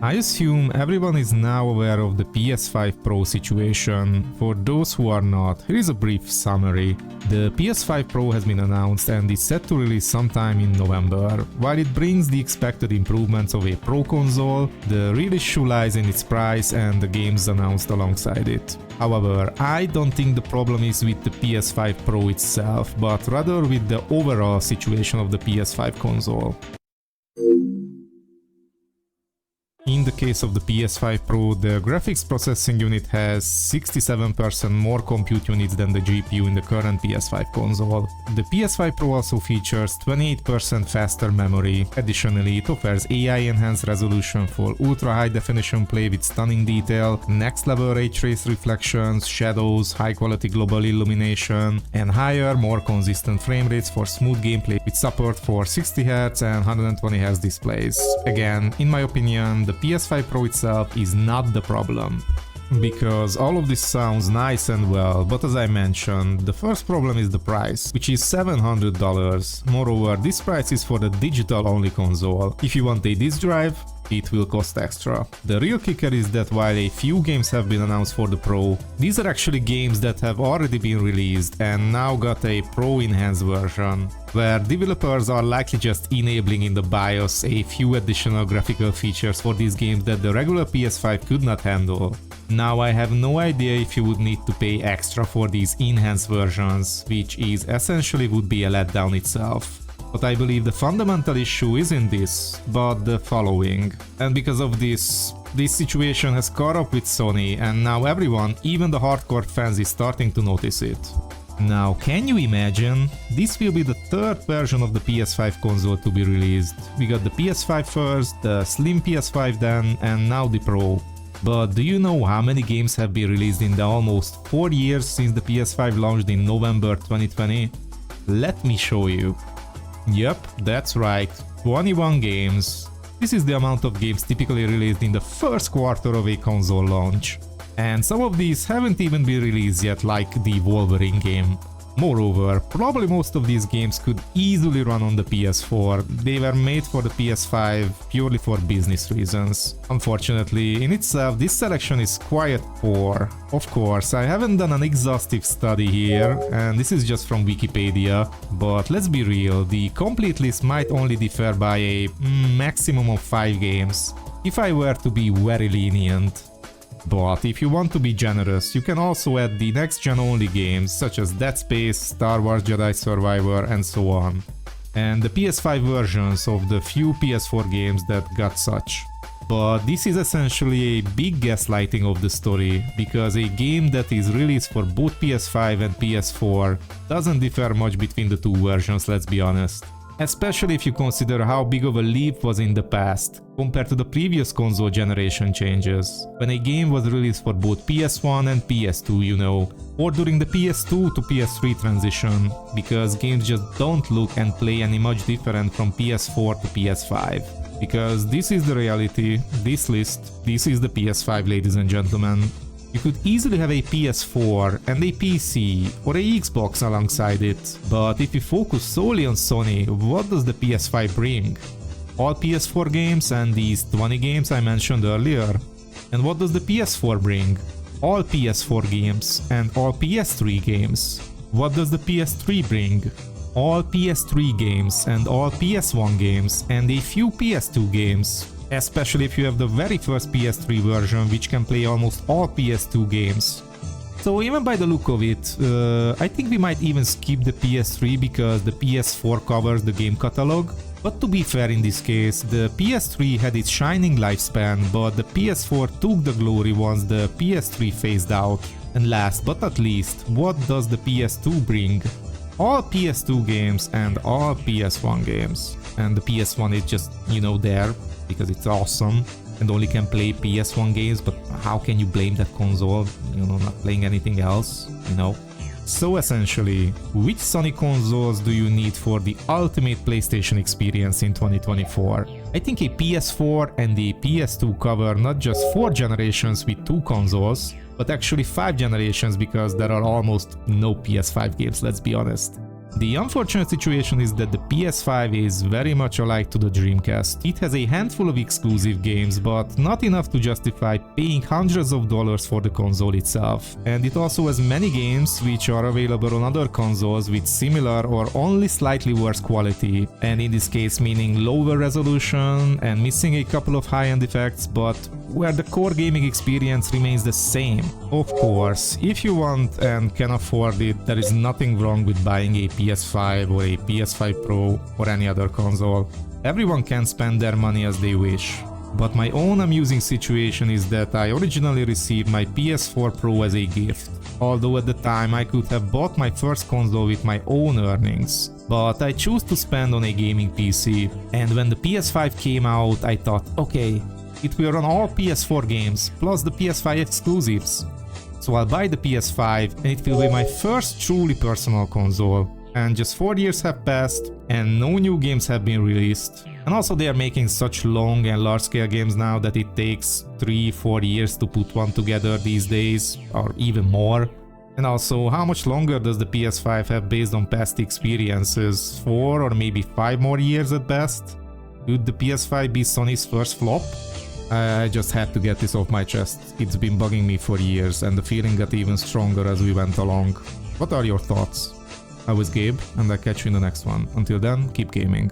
I assume everyone is now aware of the PS5 Pro situation. For those who are not, here is a brief summary. The PS5 Pro has been announced and is set to release sometime in November. While it brings the expected improvements of a Pro console, the real issue lies in its price and the games announced alongside it. However, I don't think the problem is with the PS5 Pro itself, but rather with the overall situation of the PS5 console. In the case of the PS5 Pro, the graphics processing unit has 67% more compute units than the GPU in the current PS5 console. The PS5 Pro also features 28% faster memory. Additionally, it offers AI-enhanced resolution for ultra-high-definition play with stunning detail, next-level ray trace reflections, shadows, high-quality global illumination, and higher, more consistent frame rates for smooth gameplay with support for 60Hz and 120Hz displays. Again, in my opinion, the PS5 Pro itself is not the problem. Because all of this sounds nice and well, but as I mentioned, the first problem is the price, which is $700. Moreover, this price is for the digital-only console. If you want a disk drive, it will cost extra. The real kicker is that while a few games have been announced for the Pro, these are actually games that have already been released and now got a Pro enhanced version, where developers are likely just enabling in the BIOS a few additional graphical features for these games that the regular PS5 could not handle. Now I have no idea if you would need to pay extra for these enhanced versions, which is essentially would be a letdown itself. But I believe the fundamental issue isn't this, but the following. And because of this situation has caught up with Sony, and now everyone, even the hardcore fans, is starting to notice it. Now, can you imagine? This will be the third version of the PS5 console to be released. We got the PS5 first, the Slim PS5 then, and now the Pro. But do you know how many games have been released in the almost 4 years since the PS5 launched in November 2020? Let me show you. Yep, that's right, 21 games. This is the amount of games typically released in the first quarter of a console launch. And some of these haven't even been released yet, like the Wolverine game. Moreover, probably most of these games could easily run on the PS4. They were made for the PS5 purely for business reasons. Unfortunately, in itself, this selection is quite poor. Of course, I haven't done an exhaustive study here, and this is just from Wikipedia, but let's be real, the complete list might only differ by a maximum of 5 games, if I were to be very lenient. But if you want to be generous, you can also add the next-gen only games such as Dead Space, Star Wars Jedi Survivor and so on. And the PS5 versions of the few PS4 games that got such. But this is essentially a big gaslighting of the story, because a game that is released for both PS5 and PS4 doesn't differ much between the two versions, let's be honest. Especially if you consider how big of a leap was in the past, compared to the previous console generation changes, when a game was released for both PS1 and PS2, you know, or during the PS2 to PS3 transition, because games just don't look and play any much different from PS4 to PS5. Because this is the reality, this list, this is the PS5, ladies and gentlemen. You could easily have a PS4 and a PC or a Xbox alongside it, but if you focus solely on Sony, what does the PS5 bring? All PS4 games and these 20 games I mentioned earlier? And what does the PS4 bring? All PS4 games and all PS3 games. What does the PS3 bring? All PS3 games and all PS1 games and a few PS2 games. Especially if you have the very first PS3 version, which can play almost all PS2 games. So even by the look of it, I think we might even skip the PS3 because the PS4 covers the game catalog. But to be fair in this case, the PS3 had its shining lifespan, but the PS4 took the glory once the PS3 phased out. And last but not least, what does the PS2 bring? All PS2 games and all PS1 games. And the PS1 is just, you know, there because it's awesome and only can play PS1 games, but how can you blame that console, you know, not playing anything else, you know? So essentially, which Sony consoles do you need for the ultimate PlayStation experience in 2024? I think a PS4 and the PS2 cover not just 4 generations with 2 consoles, but actually 5 generations because there are almost no PS5 games, let's be honest. The unfortunate situation is that the PS5 is very much alike to the Dreamcast. It has a handful of exclusive games, but not enough to justify paying hundreds of dollars for the console itself. And it also has many games which are available on other consoles with similar or only slightly worse quality, and in this case meaning lower resolution and missing a couple of high-end effects, but where the core gaming experience remains the same. Of course, if you want and can afford it, there is nothing wrong with buying a PS5 or a PS5 Pro or any other console. Everyone can spend their money as they wish. But my own amusing situation is that I originally received my PS4 Pro as a gift, although at the time I could have bought my first console with my own earnings. But I chose to spend on a gaming PC, and when the PS5 came out I thought, okay, it will run all PS4 games, plus the PS5 exclusives. So I'll buy the PS5 and it will be my first truly personal console. And just 4 years have passed and no new games have been released. And also they are making such long and large scale games now that it takes 3-4 years to put one together these days, or even more. And also, how much longer does the PS5 have based on past experiences? 4 or maybe 5 more years at best? Could the PS5 be Sony's first flop? I just had to get this off my chest. It's been bugging me for years and the feeling got even stronger as we went along. What are your thoughts? I was Gabe and I'll catch you in the next one. Until then, keep gaming.